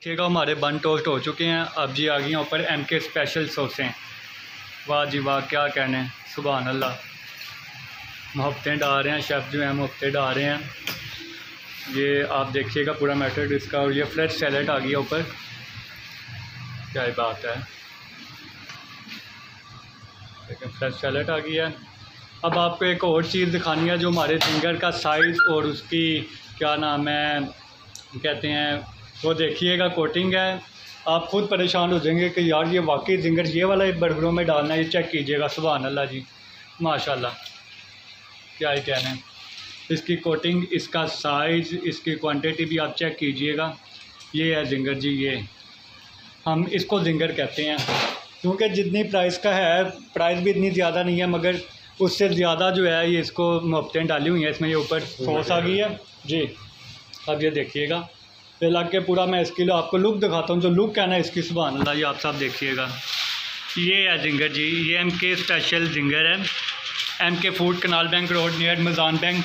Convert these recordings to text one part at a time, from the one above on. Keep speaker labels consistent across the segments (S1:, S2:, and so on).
S1: देखिएगा हमारे बन टोस्ट हो चुके हैं। अब जी आ गई हैं ऊपर MK स्पेशल सॉसें। वाह जी वाह, क्या कहने, सुभान अल्लाह। मुहब्बतें डाल रहे हैं शेफ़ जो हैं, मुहब्बतें डाल रहे हैं। ये आप देखिएगा पूरा मेथड इसका। और ये फ्रेश सैलेड आ गया ऊपर, क्या ही बात है। लेकिन फ्रेश सैलेड आ गया है। अब आपको एक और चीज़ दिखानी है, जो हमारे फिंगर का साइज़ और उसकी क्या नाम है कहते हैं, वो देखिएगा। कोटिंग है, आप खुद परेशान हो जाएंगे कि यार ये वाकई जिंगर ये वाला बर्गरों में डालना है। ये चेक कीजिएगा, सुभान अल्लाह जी, माशाल्लाह, क्या ही कहना है। इसकी कोटिंग, इसका साइज़, इसकी क्वांटिटी भी आप चेक कीजिएगा। ये है जिंगर जी, ये हम इसको जिंगर कहते हैं क्योंकि जितनी प्राइस का है, प्राइस भी इतनी ज़्यादा नहीं है, मगर उससे ज़्यादा जो है ये इसको मुफ्तें डाली हुई हैं इसमें। ये ऊपर सॉस आ गई है जी। अब ये देखिएगा, फिर लग के पूरा मैं इसकी आपको लुक दिखाता हूँ, जो लुक है ना इसकी, सुभान अल्लाह। ये आप सब देखिएगा, ये है जिंगर जी। ये MK स्पेशल जिंगर है, MK फूड, कनाल बैंक रोड नियर मज़ान बैंक।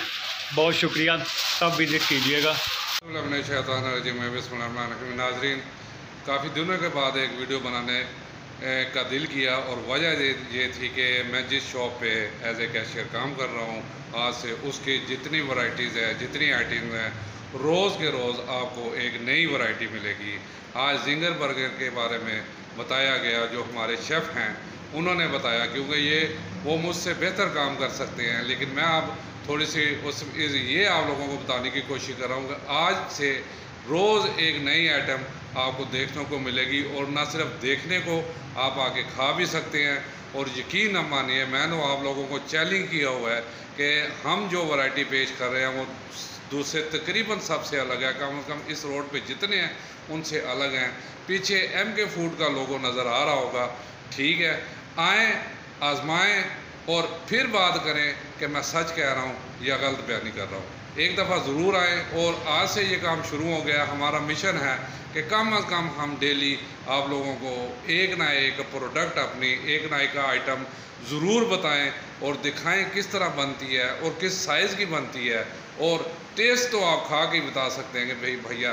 S1: बहुत शुक्रिया, सब विज़िट कीजिएगा।
S2: नाजरीन, काफ़ी दिनों के बाद एक वीडियो बनाने का दिल किया, और वजह ये थी कि मैं जिस शॉप पे एज ए कैशियर काम कर रहा हूँ, आज से उसकी जितनी वैरायटीज़ है, जितनी आइटम्स हैं, रोज़ के रोज़ आपको एक नई वैरायटी मिलेगी। आज जिंगर बर्गर के बारे में बताया गया, जो हमारे शेफ़ हैं उन्होंने बताया, क्योंकि वो मुझसे बेहतर काम कर सकते हैं, लेकिन मैं अब थोड़ी सी ये आप लोगों को बताने की कोशिश कर रहा हूँ कि आज से रोज़ एक नई आइटम आपको देखने को मिलेगी, और ना सिर्फ देखने को, आप आके खा भी सकते हैं। और यकीन न मानिए, मैंने आप लोगों को चैलेंज किया हुआ है कि हम जो वैरायटी पेश कर रहे हैं वो दूसरे तकरीबन सबसे अलग है। कम से कम इस रोड पे जितने हैं उनसे अलग हैं। पीछे MK फूड का लोगो नज़र आ रहा होगा, ठीक है। आएँ, आजमाएँ, और फिर बात करें कि मैं सच कह रहा हूँ या गलत बयानी कर रहा हूँ। एक दफ़ा ज़रूर आएँ, और आज से ये काम शुरू हो गया। हमारा मिशन है कि कम अज़ कम हम डेली आप लोगों को एक ना एक प्रोडक्ट, अपनी एक ना एक आइटम ज़रूर बताएं और दिखाएं किस तरह बनती है और किस साइज़ की बनती है। और टेस्ट तो आप खा के बता सकते हैं कि भैया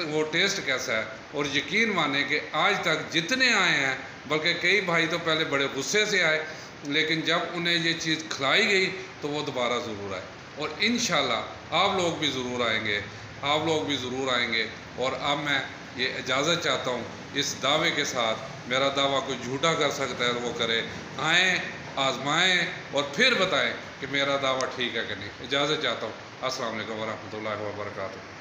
S2: वो टेस्ट कैसा है। और यकीन माने कि आज तक जितने आए हैं, बल्कि कई भाई तो पहले बड़े गुस्से से आए, लेकिन जब उन्हें ये चीज़ खिलाई गई तो वो दोबारा ज़रूर आए। और इंशाल्लाह आप लोग भी ज़रूर आएंगे, आप लोग भी ज़रूर आएंगे। और अब मैं ये इजाज़त चाहता हूँ इस दावे के साथ, मेरा दावा कोई झूठा कर सकता है तो वो करे। आएँ, आजमाएँ, और फिर बताएं कि मेरा दावा ठीक है कि नहीं। इजाज़त चाहता हूँ। अस्सलाम वालेकुम व रहमतुल्लाहि व बरकातुहू।